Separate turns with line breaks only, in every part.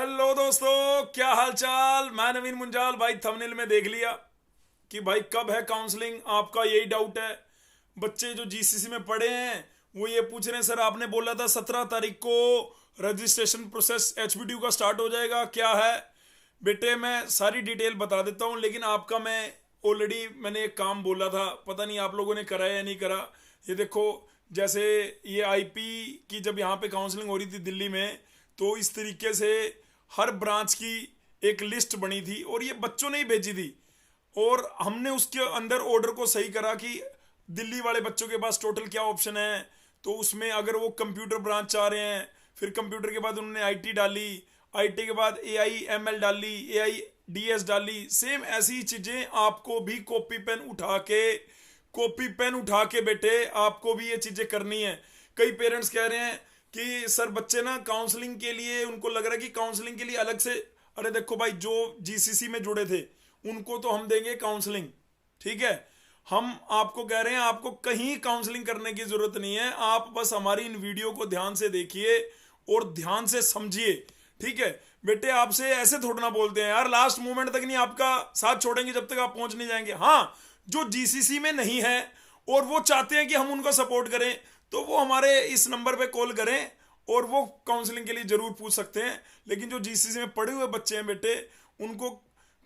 Hello दोस्तों, क्या हाल चाल। मैं नवीन मुंजाल। भाई थंबनेल में देख लिया कि भाई कब है काउंसलिंग। आपका यही डाउट है। बच्चे जो जीसीसी में पढ़े हैं वो ये पूछ रहे हैं, सर आपने बोला था 17 तारीख को रजिस्ट्रेशन प्रोसेस एचबीडीयू का स्टार्ट हो जाएगा, क्या है। बेटे मैं सारी डिटेल बता देता हूँ, लेकिन आपका मैं ऑलरेडी मैंने एक काम बोला था, पता नहीं आप लोगों ने करा है या नहीं करा। ये देखो, जैसे ये आईपी की जब यहाँ पे काउंसलिंग हो रही थी दिल्ली में, तो इस तरीके से हर ब्रांच की एक लिस्ट बनी थी और ये बच्चों ने ही भेजी थी। और हमने उसके अंदर ऑर्डर को सही करा कि दिल्ली वाले बच्चों के पास टोटल क्या ऑप्शन है। तो उसमें अगर वो कंप्यूटर ब्रांच चाह रहे हैं, फिर कंप्यूटर के बाद उन्होंने आईटी डाली, आईटी के बाद एआईएमएल डाली, एआईडीएस डाली। सेम ऐसी चीजें आपको भी कॉपी पेन उठा के बेटे आपको भी ये चीजें करनी है। कई पेरेंट्स कह रहे हैं कि सर बच्चे ना काउंसलिंग के लिए, उनको लग रहा है कि काउंसलिंग के लिए अलग से। अरे देखो भाई, जो जीसीसी में जुड़े थे उनको तो हम देंगे काउंसलिंग, ठीक है। हम आपको कह रहे हैं आपको कहीं काउंसलिंग करने की जरूरत नहीं है। आप बस हमारी इन वीडियो को ध्यान से देखिए और ध्यान से समझिए, ठीक है। बेटे आपसे ऐसे थोड़ा ना बोलते हैं यार, लास्ट मोमेंट तक नहीं आपका साथ छोड़ेंगे जब तक आप पहुंच नहीं जाएंगे। हाँ, जो जीसीसी में नहीं है और वो चाहते हैं कि हम उनका सपोर्ट करें, तो वो हमारे इस नंबर पे कॉल करें और वो काउंसलिंग के लिए जरूर पूछ सकते हैं। लेकिन जो जीसीसी में पढ़े हुए बच्चे हैं बेटे, उनको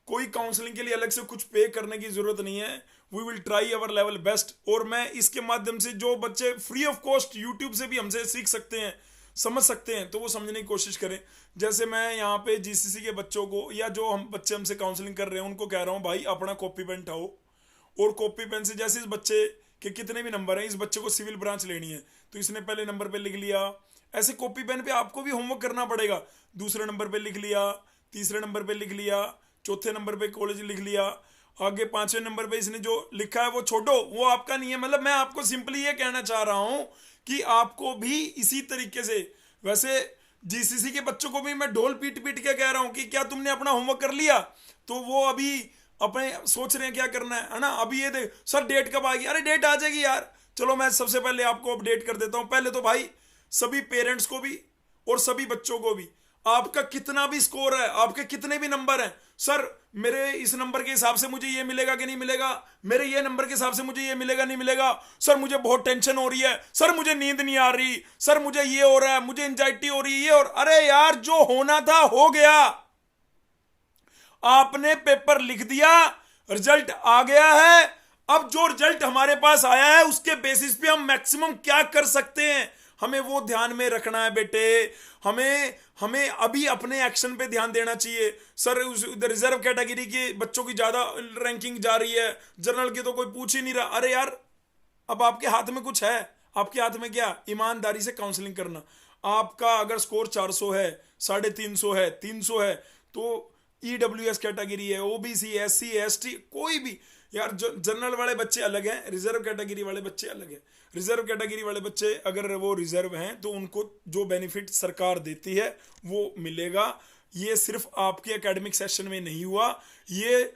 कोई काउंसलिंग के लिए अलग से कुछ पे करने की जरूरत नहीं है। We will try our level best. और मैं इसके माध्यम से जो बच्चे फ्री ऑफ कॉस्ट यूट्यूब से भी हमसे सीख सकते हैं, समझ सकते हैं, तो वो समझने की कोशिश करें। जैसे मैं यहाँ पे जीसीसी के बच्चों को, या जो हम बच्चे हमसे काउंसलिंग कर रहे हैं, उनको कह रहा हूँ भाई अपना कॉपी पेन उठाओ और कॉपी पेन से, जैसे इस बच्चे के कितने भी नंबर हैं, इस बच्चे को सिविल ब्रांच लेनी है तो इसने पहले नंबर पे लिख लिया। ऐसे कॉपी पेन पे आपको भी होमवर्क करना पड़ेगा। दूसरे नंबर पे लिख लिया, तीसरे नंबर पे लिख लिया, चौथे नंबर पे कॉलेज लिख लिया, आगे पांचवें नंबर पे इसने जो लिखा है वो छोड़ो, वो आपका नहीं है। मतलब मैं आपको सिंपली ये कहना चाह रहा हूं कि आपको भी इसी तरीके से, वैसे जीसीसी के बच्चों को भी मैं ढोल पीट पीट के कह रहा हूं कि क्या तुमने अपना होमवर्क कर लिया, तो वो अभी अपने सोच रहे हैं क्या करना है ना। अभी ये देख सर डेट कब आएगी, अरे डेट आ जाएगी यार। चलो मैं सबसे पहले आपको अपडेट कर देता हूं। पहले तो भाई सभी पेरेंट्स को भी और सभी बच्चों को भी, आपका कितना भी स्कोर है, आपके कितने भी नंबर हैं, सर मेरे इस नंबर के हिसाब से मुझे ये मिलेगा कि नहीं मिलेगा, मेरे ये नंबर के हिसाब से मुझे ये मिलेगा नहीं मिलेगा, सर मुझे बहुत टेंशन हो रही है, सर मुझे नींद नहीं आ रही, सर मुझे ये हो रहा है, मुझे एंजाइटी हो रही है, ये। और अरे यार, जो होना था हो गया। आपने पेपर लिख दिया, रिजल्ट आ गया है। अब जो रिजल्ट हमारे पास आया है उसके बेसिस पे हम मैक्सिमम क्या कर सकते हैं, हमें वो ध्यान में रखना है बेटे। हमें अभी अपने एक्शन पे ध्यान देना चाहिए। सर उस रिजर्व कैटेगरी के बच्चों की ज्यादा रैंकिंग जा रही है, जनरल की तो कोई पूछ ही नहीं रहा। अरे यार, अब आपके हाथ में कुछ है, आपके हाथ में क्या, ईमानदारी से काउंसलिंग करना। आपका अगर स्कोर 400 है, 350 है, 300 है, तो ईडब्ल्यूएस कैटेगरी है, ओबीसी, एससी, एसटी, कोई भी यार, जनरल वाले बच्चे अलग हैं, रिजर्व कैटेगरी वाले बच्चे अलग हैं। रिजर्व कैटेगरी वाले बच्चे अगर वो रिजर्व हैं तो उनको जो बेनिफिट सरकार देती है वो मिलेगा। ये सिर्फ आपके एकेडमिक सेशन में नहीं हुआ, ये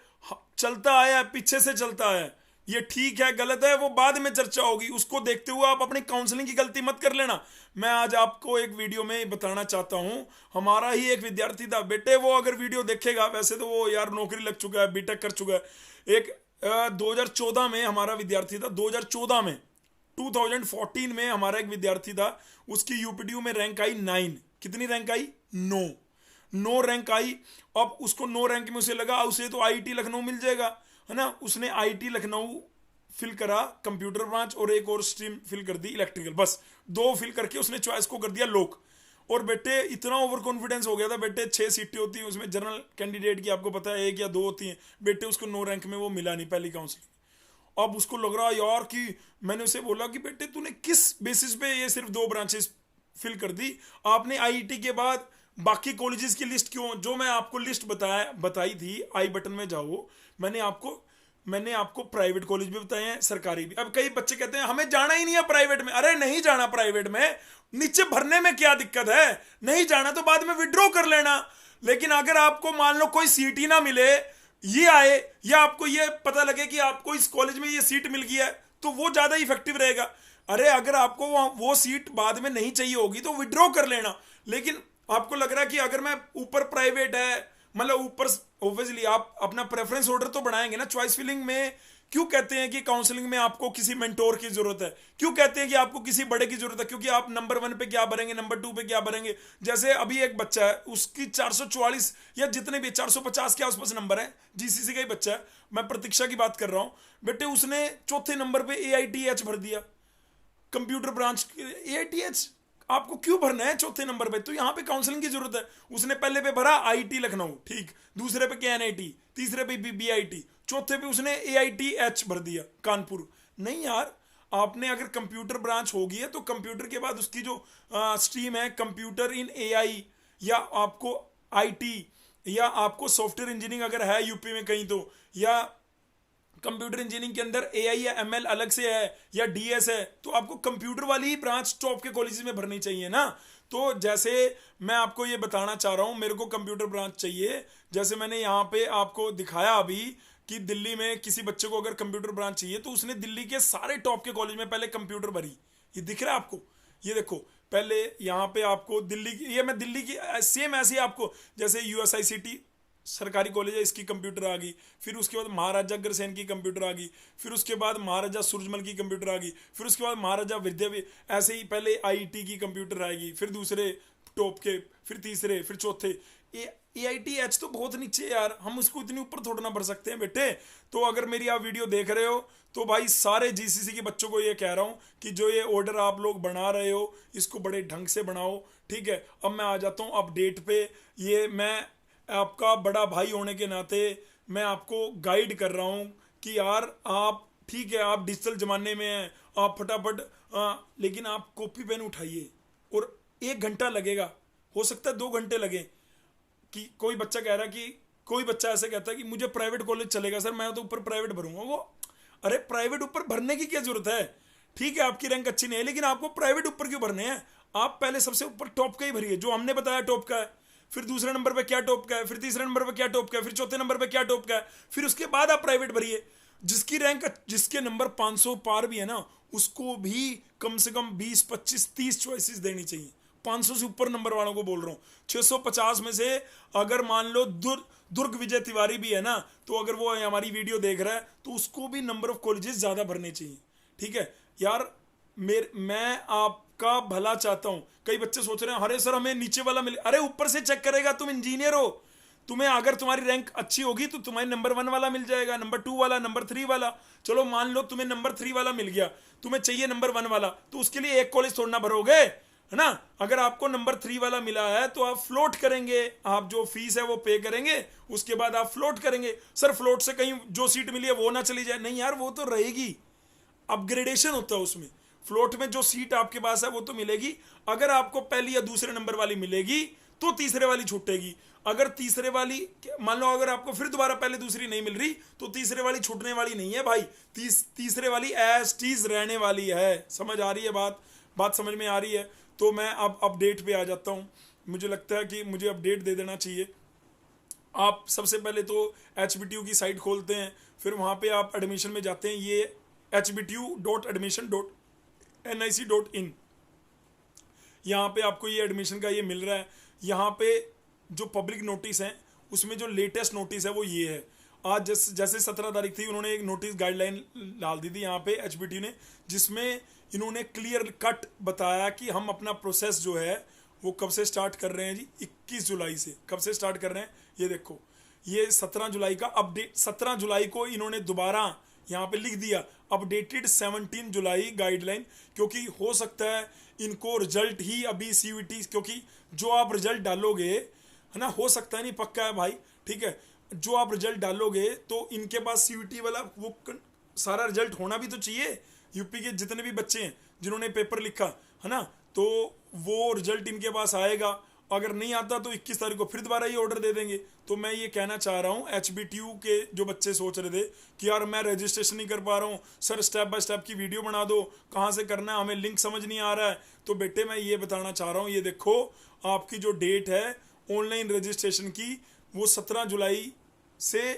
चलता आया, पीछे से चलता है। ये ठीक है गलत है वो बाद में चर्चा होगी, उसको देखते हुए आप अपनी काउंसलिंग की गलती मत कर लेना। मैं आज आपको एक वीडियो में बताना चाहता हूं, हमारा ही एक विद्यार्थी था बेटे, वो अगर वीडियो देखेगा, वैसे तो वो यार नौकरी लग चुका है, बीटेक कर चुका है। एक 2014 में हमारा विद्यार्थी था, 2014 में, 2014 में हमारा एक विद्यार्थी था, उसकी यूपीडीयू में रैंक आई 9। कितनी रैंक आई? 9 रैंक आई। अब उसको 9 रैंक में उसे लगा उसे तो आईटी लखनऊ मिल जाएगा, है ना। उसने आईटी लखनऊ फिल करा, कंप्यूटर ब्रांच, और एक और स्ट्रीम फिल कर दी इलेक्ट्रिकल, बस 2 फिल करके उसने चॉइस को कर दिया लोक। और बेटे इतना ओवर कॉन्फिडेंस हो गया था बेटे, 6 सीटें होती हैं उसमें जनरल कैंडिडेट की, आपको पता है 1 या 2 होती हैं बेटे, उसको 9 रैंक में वो मिला नहीं पहली काउंसलिंग। अब उसको लग रहा यार कि, मैंने उसे बोला कि बेटे तूने किस बेसिस पे ये सिर्फ 2 ब्रांचेस फिल कर दी, आपने आईटी के बाद बाकी कॉलेजेस की लिस्ट क्यों, जो मैं आपको लिस्ट बताई थी, आई बटन में जाओ, मैंने आपको प्राइवेट कॉलेज भी बताए हैं, सरकारी भी। अब कई बच्चे कहते हैं हमें जाना ही नहीं है प्राइवेट में। अरे नहीं जाना प्राइवेट में, नीचे भरने में क्या दिक्कत है, नहीं जाना तो बाद में विड्रॉ कर लेना। लेकिन अगर आपको मान लो कोई सीट ही ना मिले, ये आए, या आपको ये पता लगे कि आपको इस कॉलेज में ये सीट मिल गई है, तो वो ज्यादा इफेक्टिव रहेगा। अरे अगर आपको वो सीट बाद में नहीं चाहिए होगी तो विड्रॉ कर लेना। लेकिन आपको लग रहा है कि अगर मैं ऊपर प्राइवेट है, मतलब ऊपर, ऑब्वियसली आप अपना प्रेफरेंस ऑर्डर तो बढ़ाएंगे ना। चॉइस फिलिंग में क्यों कहते हैं कि काउंसलिंग में आपको किसी मेंटोर की जरूरत है, क्यों कहते हैं कि आपको किसी बड़े की जरूरत है? क्योंकि आप नंबर 1 पे क्या भरेंगे, नंबर 2 पे क्या भरेंगे। जैसे अभी एक बच्चा है, उसकी 444 या जितने भी 450 के आसपास नंबर है, जीसीसी का ही बच्चा है, मैं प्रतीक्षा की बात कर रहा हूं बेटे, उसने चौथे नंबर पे AITH भर दिया, कंप्यूटर ब्रांच। AITH आपको क्यों भरना है चौथे नंबर पे? तो यहाँ पे काउंसलिंग की जरूरत है। उसने पहले पे भरा IIT लखनऊ, ठीक, दूसरे पे KNIT, तीसरे पे BIT, चौथे पे उसने AITH भर दिया कानपुर। नहीं यार, आपने अगर कंप्यूटर ब्रांच होगी है तो कंप्यूटर के बाद उसकी जो स्ट्रीम है कंप्यूटर इन AI, या आपको IT, या आपको सॉफ्टवेयर इंजीनियरिंग अगर है यूपी में कहीं, तो या कंप्यूटर इंजीनियरिंग के अंदर AI या ML अलग से है, या DS है, तो आपको कंप्यूटर वाली ही ब्रांच टॉप के कॉलेज में भरनी चाहिए ना। तो जैसे मैं आपको ये बताना चाह रहा हूँ, मेरे को कंप्यूटर ब्रांच चाहिए, जैसे मैंने यहाँ पे आपको दिखाया अभी कि दिल्ली में किसी बच्चे को अगर कंप्यूटर ब्रांच चाहिए तो उसने दिल्ली के सारे टॉप के कॉलेज में पहले कंप्यूटर भरी। ये दिख रहा है आपको, ये देखो, पहले यहाँ पे आपको दिल्ली की, ये मैं दिल्ली की सेम ऐसी आपको, जैसे USICT सरकारी कॉलेज है, इसकी कंप्यूटर आ गई, फिर उसके बाद महाराजा अग्रसेन की कंप्यूटर आ गई, फिर उसके बाद महाराजा सूरजमल की कंप्यूटर आ गई, फिर उसके बाद महाराजा विद्या, ऐसे ही पहले IIT की कंप्यूटर आएगी, फिर दूसरे टॉप के, फिर तीसरे, फिर चौथे। AITH तो बहुत नीचे यार, हम उसको इतनी ऊपर थोड़ा ना भर सकते हैं बेटे। तो अगर मेरी आप वीडियो देख रहे हो तो भाई सारे GCC के बच्चों को ये कह रहा हूँ कि जो ये ऑर्डर आप लोग बना रहे हो इसको बड़े ढंग से बनाओ, ठीक है। अब मैं आ जाता हूँ अपडेट पे। ये मैं आपका बड़ा भाई होने के नाते मैं आपको गाइड कर रहा हूँ कि यार आप, ठीक है, आप डिजिटल ज़माने में हैं, आप फटाफट, लेकिन आप कॉपी पेन उठाइए, और 1 घंटा लगेगा, हो सकता है 2 घंटे लगे। कि कोई बच्चा कह रहा है कि, कोई बच्चा ऐसे कहता है कि मुझे प्राइवेट कॉलेज चलेगा सर, मैं तो ऊपर प्राइवेट भरूंगा। वो, अरे प्राइवेट ऊपर भरने की क्या जरूरत है? ठीक है आपकी रैंक अच्छी नहीं है, लेकिन आपको प्राइवेट ऊपर क्यों भरने हैं? आप पहले सबसे ऊपर टॉप का ही भरिए, जो हमने बताया टॉप का है, फिर दूसरे नंबर पे क्या टॉप का है, फिर तीसरे नंबर पे क्या टॉप का है, फिर चौथे नंबर पे क्या टॉप का है, फिर उसके बाद आप प्राइवेट भरिए। जिसकी रैंक, जिसके नंबर 500 पार भी है ना, उसको भी कम से कम 20, 25, 30 चॉइसेस देनी चाहिए। 500 से ऊपर नंबर वालों को बोल रहा हूँ। 650 में से अगर मान लो दुर्ग विजय तिवारी भी है ना, तो अगर वो हमारी वीडियो देख रहा है तो उसको भी नंबर ऑफ कॉलेजेस ज्यादा भरने चाहिए, ठीक है यार। मैं आपका भला चाहता हूं। कई बच्चे सोच रहे हैं अरे सर हमें नीचे वाला मिले, अरे ऊपर से चेक करेगा, तुम इंजीनियर हो, तुम्हें अगर तुम्हारी रैंक अच्छी होगी तो तुम्हारे नंबर 1 वाला मिल जाएगा, नंबर 2 वाला, नंबर 3 वाला। चलो मान लो तुम्हें नंबर 3 वाला मिल गया, तुम्हें चाहिए नंबर 1 वाला, तो उसके लिए एक कॉलेज छोड़ना भरोगे, है ना। अगर आपको नंबर 3 वाला मिला है तो आप फ्लोट करेंगे, आप जो फीस है वो पे करेंगे, उसके बाद आप फ्लोट करेंगे। सर फ्लोट से कहीं जो सीट मिली है वो ना चली जाए, नहीं यार वो तो रहेगी, अपग्रेडेशन होता है उसमें। फ्लोट में जो सीट आपके पास है वो तो मिलेगी। अगर आपको पहली या दूसरे नंबर वाली मिलेगी तो तीसरे वाली छूटेगी। अगर तीसरे वाली, मान लो अगर आपको फिर दोबारा पहले दूसरी नहीं मिल रही तो तीसरे वाली छूटने वाली नहीं है भाई, तीसरे वाली एज टीज रहने वाली है। समझ आ रही है बात समझ में आ रही है। तो मैं अब अपडेट पे आ जाता हूँ। मुझे लगता है कि मुझे अपडेट दे देना चाहिए। आप सबसे पहले तो HBTU की साइट खोलते हैं, फिर वहाँ पे आप एडमिशन में जाते हैं, ये hbtu.admission.nic.in, यहाँ पे आपको ये एडमिशन का ये मिल रहा है। यहाँ पे जो पब्लिक नोटिस है उसमें जो लेटेस्ट नोटिस है वो ये है। आज जैसे 17 तारीख थी, उन्होंने एक नोटिस गाइडलाइन डाल दी थी यहाँ पे HBTU ने, जिसमें इन्होंने क्लियर कट बताया कि हम अपना प्रोसेस जो है वो कब से स्टार्ट कर रहे हैं जी, 21 जुलाई से। कब से स्टार्ट कर रहे हैं ये देखो, ये 17 जुलाई का अपडेट, 17 जुलाई को इन्होंने दोबारा यहाँ पे लिख दिया अपडेटेड 17 जुलाई गाइडलाइन, क्योंकि हो सकता है इनको रिजल्ट ही अभी CUET, क्योंकि जो आप रिजल्ट डालोगे है ना, हो सकता है नहीं पक्का है भाई, ठीक है, जो आप रिजल्ट डालोगे तो इनके पास CUET वाला वो सारा रिजल्ट होना भी तो चाहिए। यूपी के जितने भी बच्चे हैं जिन्होंने पेपर लिखा है ना, तो वो रिजल्ट इनके पास आएगा। अगर नहीं आता तो 21 तारीख को फिर दोबारा ये ऑर्डर दे देंगे। तो मैं ये कहना चाह रहा हूँ HBTU के जो बच्चे सोच रहे थे कि यार मैं रजिस्ट्रेशन नहीं कर पा रहा हूँ सर, स्टेप बाय स्टेप की वीडियो बना दो, कहाँ से करना है, हमें लिंक समझ नहीं आ रहा है, तो बेटे मैं ये बताना चाह रहा हूँ, ये देखो आपकी जो डेट है ऑनलाइन रजिस्ट्रेशन की वो 17 जुलाई से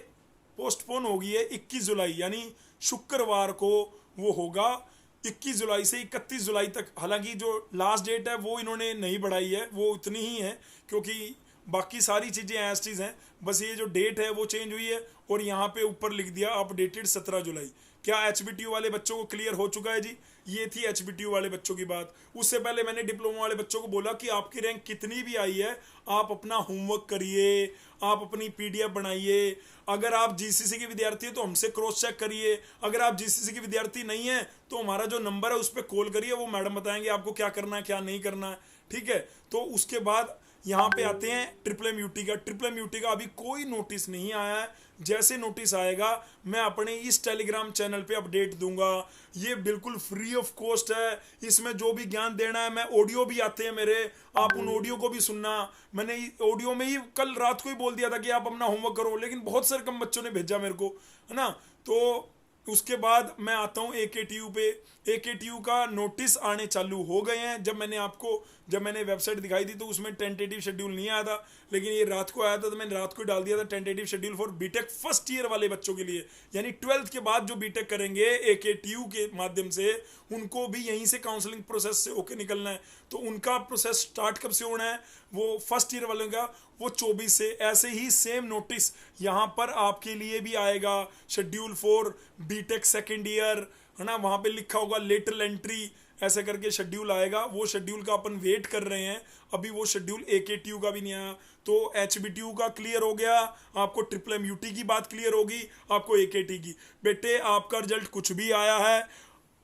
पोस्टपोन हो गई है, 21 जुलाई यानी शुक्रवार को वो होगा। 21 जुलाई से 31 जुलाई तक, हालांकि जो लास्ट डेट है वो इन्होंने नहीं बढ़ाई है, वो उतनी ही है, क्योंकि बाकी सारी चीज़ें एज चीज़ हैं, बस ये जो डेट है वो चेंज हुई है। और यहाँ पे ऊपर लिख दिया अपडेटेड 17 जुलाई। क्या HBTU वाले बच्चों को क्लियर हो चुका है जी? ये थी HBTU वाले बच्चों की बात। उससे पहले मैंने डिप्लोमा वाले बच्चों को बोला कि आपकी रैंक कितनी भी आई है, आप अपना होमवर्क करिए, आप अपनी PDF बनाइए। अगर आप GCC के विद्यार्थी हैं तो हमसे क्रॉस चेक करिए, अगर आप GCC के विद्यार्थी नहीं हैं तो हमारा जो नंबर है उस पर कॉल करिए, वो मैडम बताएंगे आपको क्या करना है क्या नहीं करना है, ठीक है। तो उसके बाद यहाँ पे आते हैं MMUT का। MMUT का अभी कोई नोटिस नहीं आया है, जैसे नोटिस आएगा मैं अपने इस टेलीग्राम चैनल पे अपडेट दूंगा। ये बिल्कुल फ्री ऑफ कॉस्ट है, इसमें जो भी ज्ञान देना है, मैं ऑडियो भी आते हैं मेरे, आप उन ऑडियो को भी सुनना। मैंने ऑडियो में ही कल रात को ही बोल दिया था कि आप अपना होमवर्क करो, लेकिन बहुत सारे कम बच्चों ने भेजा मेरे को, है ना। तो उसके बाद मैं आता हूँ AKTU पे। AKTU का नोटिस आने चालू हो गए हैं। जब मैंने वेबसाइट दिखाई थी तो उसमें टेंटेटिव शेड्यूल नहीं आया था, लेकिन ये रात को आया था तो मैंने रात को डाल दिया था tentative schedule for BTech first year वाले बच्चों के लिए, यानी 12th के बाद जो बीटेक करेंगे AKTU के माध्यम से, उनको भी यहीं से काउंसलिंग प्रोसेस से होके निकलना है। तो उनका प्रोसेस स्टार्ट कब से होना है, वो फर्स्ट ईयर वालों का वो 24 से। ऐसे ही सेम नोटिस यहाँ पर आपके लिए भी आएगा, schedule for BTech second year, है ना, वहाँ पे लिखा होगा लेटरल एंट्री, ऐसे करके शेड्यूल आएगा। वो शेड्यूल का अपन वेट कर रहे हैं, अभी वो शेड्यूल AKTU का भी नहीं आया। तो HBTU का क्लियर हो गया, आपको MMUT की बात क्लियर होगी, आपको AKT की। बेटे आपका रिजल्ट कुछ भी आया है,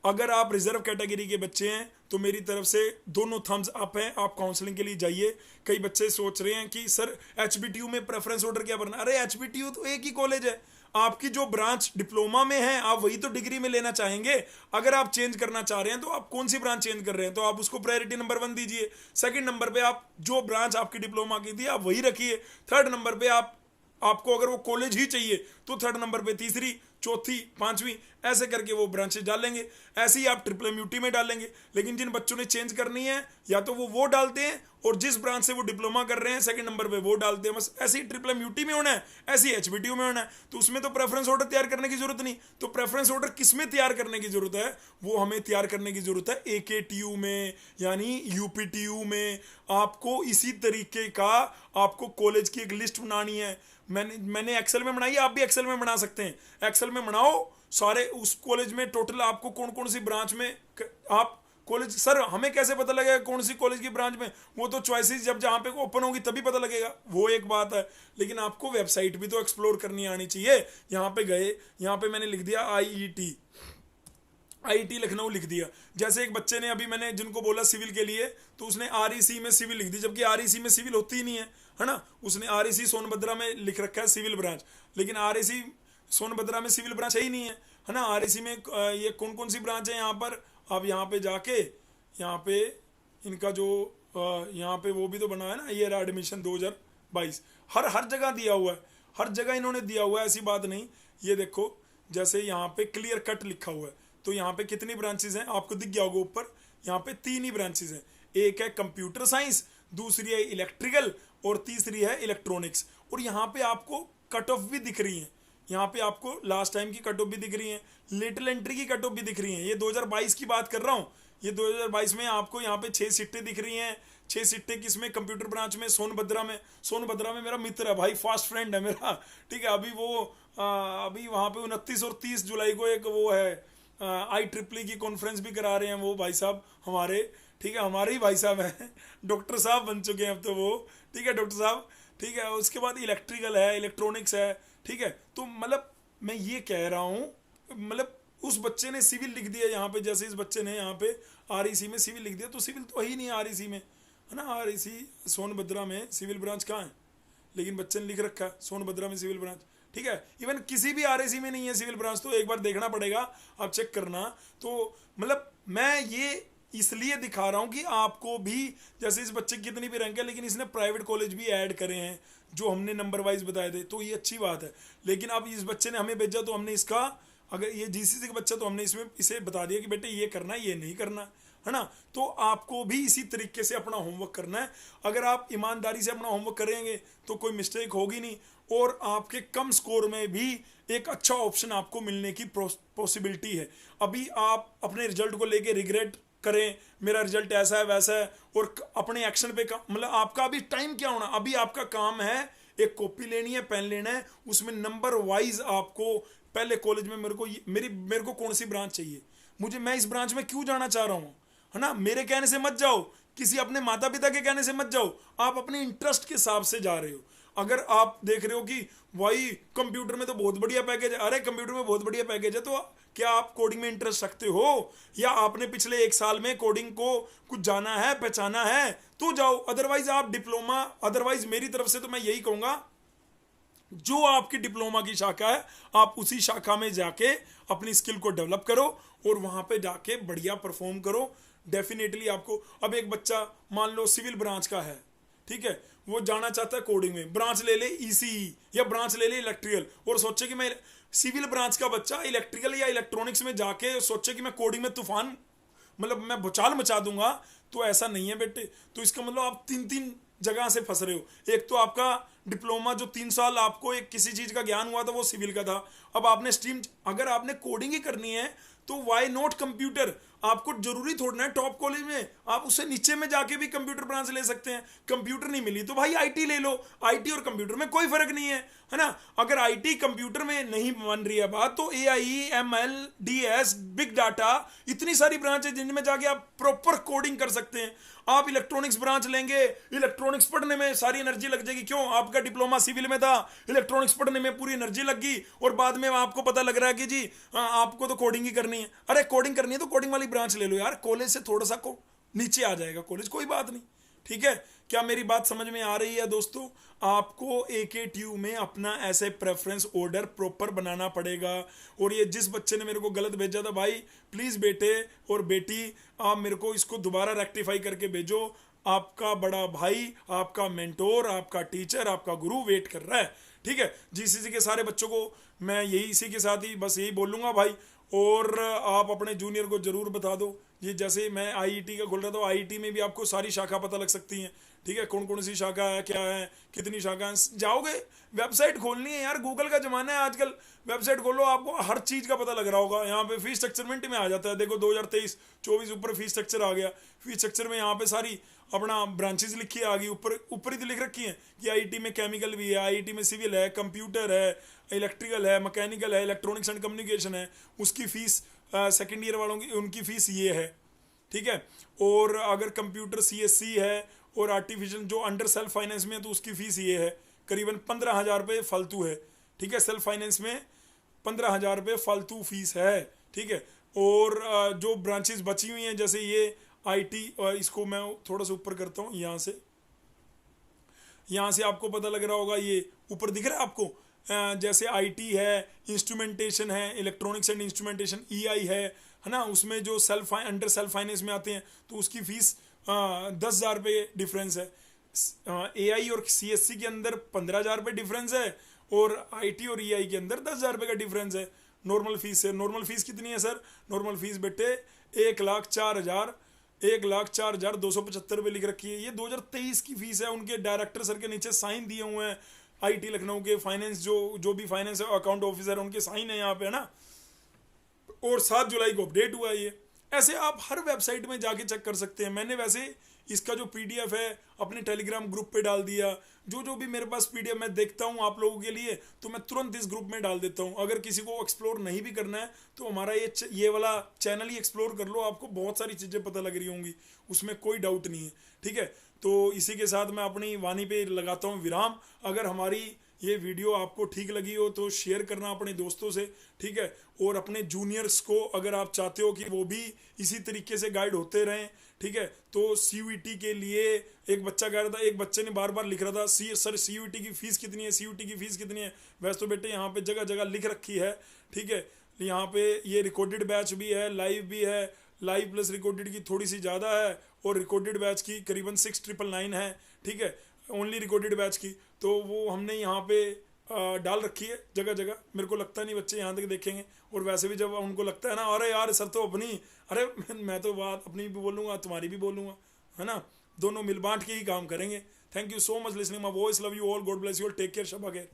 अगर आप रिजर्व कैटेगरी के बच्चे हैं तो मेरी तरफ से दोनों थम्स अप हैं, आप काउंसलिंग के लिए जाइए। कई बच्चे सोच रहे हैं कि सर HBTU में प्रेफरेंस ऑर्डर क्या भरना, अरे HBTU तो एक ही कॉलेज है, आपकी जो ब्रांच डिप्लोमा में है आप वही तो डिग्री में लेना चाहेंगे। अगर आप चेंज करना चाह रहे हैं तो आप कौन सी ब्रांच चेंज कर रहे हैं, तो आप उसको प्रायोरिटी नंबर 1 दीजिए। सेकंड नंबर पे आप जो ब्रांच आपकी डिप्लोमा की थी आप वही रखिए। थर्ड नंबर पे आपको अगर वो कॉलेज ही चाहिए तो थर्ड नंबर पे तीसरी, चौथी, पांचवी, ऐसे करके वो ब्रांचेस डालेंगे। ऐसे ही आप MMUT में डालेंगे। लेकिन जिन बच्चों ने चेंज करनी है या तो वो डालते हैं, और जिस ब्रांच से वो डिप्लोमा कर रहे हैं सेकंड नंबर पे वो डालते हैं। बस ऐसे ही MMUT में होना है, ऐसे ही HBTU में होना है। तो उसमें तो प्रेफरेंस ऑर्डर तैयार करने की जरूरत नहीं। तो प्रेफरेंस ऑर्डर किस में तैयार करने की जरूरत है, वो हमें तैयार करने की जरूरत है AKTU में, यानी UPTU में। आपको इसी तरीके का आपको कॉलेज की एक लिस्ट बनानी है। मैंने एक्सेल में बनाई है, आप भी एक्सेल में बना सकते हैं। एक्सेल में बनाओ सारे उस कॉलेज में टोटल आपको कौन कौन सी ब्रांच में आप कॉलेज, सर हमें कैसे पता लगेगा कौन सी कॉलेज की ब्रांच में, वो तो चॉइसेस जब जहाँ पे ओपन होगी तभी पता लगेगा, वो एक बात है। लेकिन आपको वेबसाइट भी तो एक्सप्लोर करनी आनी चाहिए। यहाँ पे गए, यहाँ पे मैंने लिख दिया IIT लखनऊ लिख दिया। जैसे एक बच्चे ने अभी मैंने जिनको बोला सिविल के लिए, तो उसने REC में सिविल लिख दी, जबकि REC में सिविल होती ही नहीं है ना। उसने REC सोनभद्रा में लिख रखा है सिविल ब्रांच, लेकिन REC सोनभद्रा में सिविल ब्रांच है ही नहीं है ना। REC में ये कौन कौन सी ब्रांच है यहाँ पर, आप यहाँ पे जाके यहाँ पे इनका जो यहाँ पे वो भी तो बना है ना, ईयर एडमिशन 2022, हर जगह दिया हुआ है, हर जगह इन्होंने दिया हुआ है, ऐसी बात नहीं। ये देखो जैसे यहाँ पे क्लियर कट लिखा हुआ है, तो यहाँ पे कितनी ब्रांचेज हैं आपको दिख गया होगा ऊपर। यहाँ पे 3 ही ब्रांचेज हैं, एक है कंप्यूटर साइंस, दूसरी है इलेक्ट्रिकल और तीसरी है इलेक्ट्रॉनिक्स। और यहाँ पे आपको कट ऑफ भी दिख रही है, यहाँ पे आपको लास्ट टाइम की कट ऑफ भी दिख रही है, लेटरल एंट्री की कट ऑफ भी दिख रही है। ये 2022 की बात कर रहा हूँ, ये 2022 में आपको यहाँ पे 6 सीटें दिख रही हैं। 6 सीटें किसमें, कंप्यूटर ब्रांच में, सोनभद्रा में। सोनभद्रा में मेरा मित्र है भाई, फास्ट फ्रेंड है मेरा, ठीक है। अभी वो अभी वहाँ पे 29 और 30 जुलाई को एक वो है IEEE की कॉन्फ्रेंस भी करा रहे हैं वो भाई साहब हमारे, ठीक है, हमारे ही भाई साहब हैं, डॉक्टर साहब बन चुके हैं अब तो वो, ठीक है, डॉक्टर साहब, ठीक है। उसके बाद इलेक्ट्रिकल है, इलेक्ट्रॉनिक्स है, ठीक है। तो मतलब मैं ये कह रहा हूँ, मतलब उस बच्चे ने सिविल लिख दिया यहाँ पे, जैसे इस बच्चे ने यहाँ पे REC में सिविल लिख दिया, तो सिविल तो ही नहीं है REC में, है ना। REC सोनभद्रा में सिविल ब्रांच कहाँ है, लेकिन बच्चे ने लिख रखा है सोनभद्रा में सिविल ब्रांच, ठीक है। इवन किसी भी REC में नहीं है सिविल ब्रांच, तो एक बार देखना पड़ेगा, आप चेक करना। तो मतलब मैं ये इसलिए दिखा रहा हूँ कि आपको भी, जैसे इस बच्चे की कितनी भी रैंक है, लेकिन इसने प्राइवेट कॉलेज भी ऐड करे हैं जो हमने नंबर वाइज बताए थे, तो ये अच्छी बात है। लेकिन अब इस बच्चे ने हमें भेजा तो हमने इसका, अगर ये GCC का बच्चा तो हमने इसे बता दिया कि बेटे ये करना है, ये नहीं करना। है ना। तो आपको भी इसी तरीके से अपना होमवर्क करना है। अगर आप ईमानदारी से अपना होमवर्क करेंगे तो कोई मिस्टेक होगी नहीं, और आपके कम स्कोर में भी एक अच्छा ऑप्शन आपको मिलने की पॉसिबिलिटी है। अभी आप अपने रिजल्ट को लेके रिग्रेट करें, मेरा रिजल्ट ऐसा है वैसा है, और अपने एक्शन पे मतलब आपका अभी टाइम क्या होना, अभी आपका काम है एक कॉपी लेनी है, पेन लेना है, उसमें नंबर वाइज आपको पहले कॉलेज में मेरे को कौन सी ब्रांच चाहिए, मैं इस ब्रांच में क्यों जाना चाह रहा हूँ, है ना। मेरे कहने से मत जाओ, किसी अपने माता पिता के कहने से मत जाओ, आप अपने इंटरेस्ट के हिसाब से जा रहे हो। अगर आप देख रहे हो कि भाई कंप्यूटर में तो बहुत बढ़िया पैकेज है, अरे कंप्यूटर में बहुत बढ़िया पैकेज है, तो क्या आप कोडिंग में इंटरेस्ट रखते हो, या आपने पिछले 1 साल में कोडिंग को कुछ जाना है, पहचाना है, तो जाओ। अदरवाइज आप डिप्लोमा, अदरवाइज मेरी तरफ से तो मैं यही कहूंगा, जो आपकी डिप्लोमा की शाखा है आप उसी शाखा में जाके अपनी स्किल को डेवलप करो और वहां पे जाके बढ़िया परफॉर्म करो। डेफिनेटली आपको, अब एक बच्चा मान लो सिविल ब्रांच का है, ठीक है, वो जाना चाहता है कोडिंग में, ब्रांच ले ले ईसीई या ब्रांच ले ले इलेक्ट्रिकल, और सोचे कि मैं सिविल ब्रांच का बच्चा इलेक्ट्रिकल या इलेक्ट्रॉनिक्स में जाके सोचे कि मैं कोडिंग में तूफान, मतलब मैं भूचाल मचा दूंगा, तो ऐसा नहीं है बेटे। तो इसका मतलब आप 3 जगह से फंस रहे हो। एक तो आपका डिप्लोमा जो 3 साल आपको एक किसी चीज का ज्ञान हुआ था वो सिविल का था, अब आपने स्ट्रीम, अगर आपने कोडिंग ही करनी है तो वाई नॉट कंप्यूटर। आपको जरूरी थोड़ा ना टॉप कॉलेज में, आप उससे नीचे में जाके भी कंप्यूटर ब्रांच ले सकते हैं। कंप्यूटर नहीं मिली तो भाई आईटी ले लो, आईटी और कंप्यूटर में कोई फर्क नहीं है ना। अगर आईटी कंप्यूटर में नहीं बन रही है बात, तो AI, ML, DS, big data, इतनी सारी ब्रांच है जिनमें जाके आप प्रॉपर कोडिंग कर सकते हैं। आप इलेक्ट्रॉनिक्स ब्रांच लेंगे, इलेक्ट्रॉनिक्स पढ़ने में सारी एनर्जी लग जाएगी, क्यों, आपका डिप्लोमा सिविल में था, इलेक्ट्रॉनिक्स पढ़ने में पूरी एनर्जी लग गई, और बाद में आपको पता लग रहा है कि जी आपको तो कोडिंग ही करनी है। अरे कोडिंग करनी है तो कोडिंग वाली ब्रांच ले लो यार, कॉलेज से थोड़ा सा को नीचे आ जाएगा कॉलेज, कोई बात नहीं, ठीक है। क्या मेरी बात समझ में आ रही है दोस्तों? आपको एकेटीयू में अपना ऐसे प्रेफरेंस ऑर्डर प्रॉपर बनाना पड़ेगा। और ये जिस बच्चे ने मेरे को गलत भेजा था, भाई प्लीज बेटे और बेटी, आप मेरे को इसको दोबारा रेक्टिफाई करके भेजो। आपका बड़ा भाई, आपका मेंटोर, आपका टीचर, आपका गुरु वेट कर रहा है, ठीक है। जीसीसी के सारे बच्चों को मैं यही, इसी के साथ ही बस यही बोलूंगा भाई। और आप अपने जूनियर को जरूर बता दो, ये जैसे मैं आईईटी का खोल रहा था, आईईटी में भी आपको सारी शाखा पता लग सकती हैं, ठीक है, कौन कौन सी शाखा है, क्या है, कितनी शाखा है। जाओगे, वेबसाइट खोलनी है यार, गूगल का जमाना है आजकल, वेबसाइट खोलो, आपको हर चीज़ का पता लग रहा होगा। यहाँ पे फीस स्ट्रक्चर मिनट में आ जाता है, देखो 2023-24 ऊपर फीस स्ट्रक्चर आ गया। फीस स्ट्रक्चर में यहाँ पे सारी अपना ब्रांचेज लिखी आ गई, ऊपर ही तो लिख रखी है कि आईटी में केमिकल भी है, आईटी में सिविल है, कंप्यूटर है, इलेक्ट्रिकल है, मैकेनिकल है, इलेक्ट्रॉनिक्स एंड कम्युनिकेशन है। उसकी फीस सेकेंड ईयर वालों की, उनकी फीस ये है, ठीक है। और अगर कंप्यूटर सीएससी है और आर्टिफिशियल जो अंडर सेल्फ फाइनेंस में है, तो उसकी फीस ये है, करीबन 15,000 रुपये फालतू है, ठीक है। सेल्फ फाइनेंस में 15,000 रुपये फालतू फीस है, ठीक है। और जो ब्रांचेस बची हुई हैं, जैसे ये आईटी, और इसको मैं थोड़ा सा ऊपर करता हूँ, यहाँ से आपको पता लग रहा होगा, ये ऊपर दिख रहा है आपको, जैसे आईटी है, इंस्ट्रूमेंटेशन है, इलेक्ट्रॉनिक्स एंड इंस्ट्रूमेंटेशन ईआई है ना। उसमें जो अंडर सेल्फ फाइनेंस में आते हैं, तो उसकी फीस 10,000 रुपये डिफरेंस है। एआई और सीएससी के अंदर 15,000 रुपये डिफरेंस है, और आईटी और ईआई के अंदर 10,000 रुपये का डिफरेंस है। नॉर्मल फीस है, नॉर्मल फीस कितनी है सर? नॉर्मल फीस बेटे 1,04,275 रुपये लिख रखी है। ये 2023 की फीस है, उनके डायरेक्टर सर के नीचे साइन दिए हुए हैं, आईटी लखनऊ के फाइनेंस जो भी फाइनेंस अकाउंट ऑफिसर है, उनके साइन है यहाँ पे, है ना। और 7 जुलाई को अपडेट हुआ ये। ऐसे आप हर वेबसाइट में जाके चेक कर सकते हैं। मैंने वैसे इसका जो पीडीएफ है अपने टेलीग्राम ग्रुप पे डाल दिया, जो भी मेरे पास पीडीएफ मैं देखता हूँ आप लोगों के लिए, तो मैं तुरंत इस ग्रुप में डाल देता हूँ। अगर किसी को एक्सप्लोर नहीं भी करना है तो हमारा ये वाला चैनल ही एक्सप्लोर कर लो, आपको बहुत सारी चीज़ें पता लग रही होंगी, उसमें कोई डाउट नहीं है, ठीक है। तो इसी के साथ मैं अपनी वाणी पे लगाता हूँ विराम। अगर हमारी ये वीडियो आपको ठीक लगी हो तो शेयर करना अपने दोस्तों से, ठीक है। और अपने जूनियर्स को अगर आप चाहते हो कि वो भी इसी तरीके से गाइड होते रहें, ठीक है, तो सीयूईटी के लिए एक बच्चा कह रहा था, एक बच्चे ने बार बार लिख रहा था, सर सीयूईटी की फीस कितनी है, सीयूईटी की फीस कितनी है। वैसे तो बेटे यहाँ पे जगह जगह लिख रखी है, ठीक है। यहाँ पे ये रिकॉर्डेड बैच भी है, लाइव भी है, लाइव प्लस रिकॉर्डेड की थोड़ी सी ज़्यादा है, और रिकॉर्डेड बैच की करीबन 6,999 है, ठीक है, ओनली रिकॉर्डेड बैच की। तो वो हमने यहाँ पे डाल रखी है जगह जगह। मेरे को लगता नहीं बच्चे यहाँ तक देखेंगे, और वैसे भी जब उनको लगता है ना, अरे यार सर तो अपनी, अरे मैं तो बात अपनी भी बोलूँगा तुम्हारी भी बोलूँगा, है ना, दोनों मिल बांट के ही काम करेंगे। Thank you so much listening my voice, love you all, God bless you all, take care, शब खैर।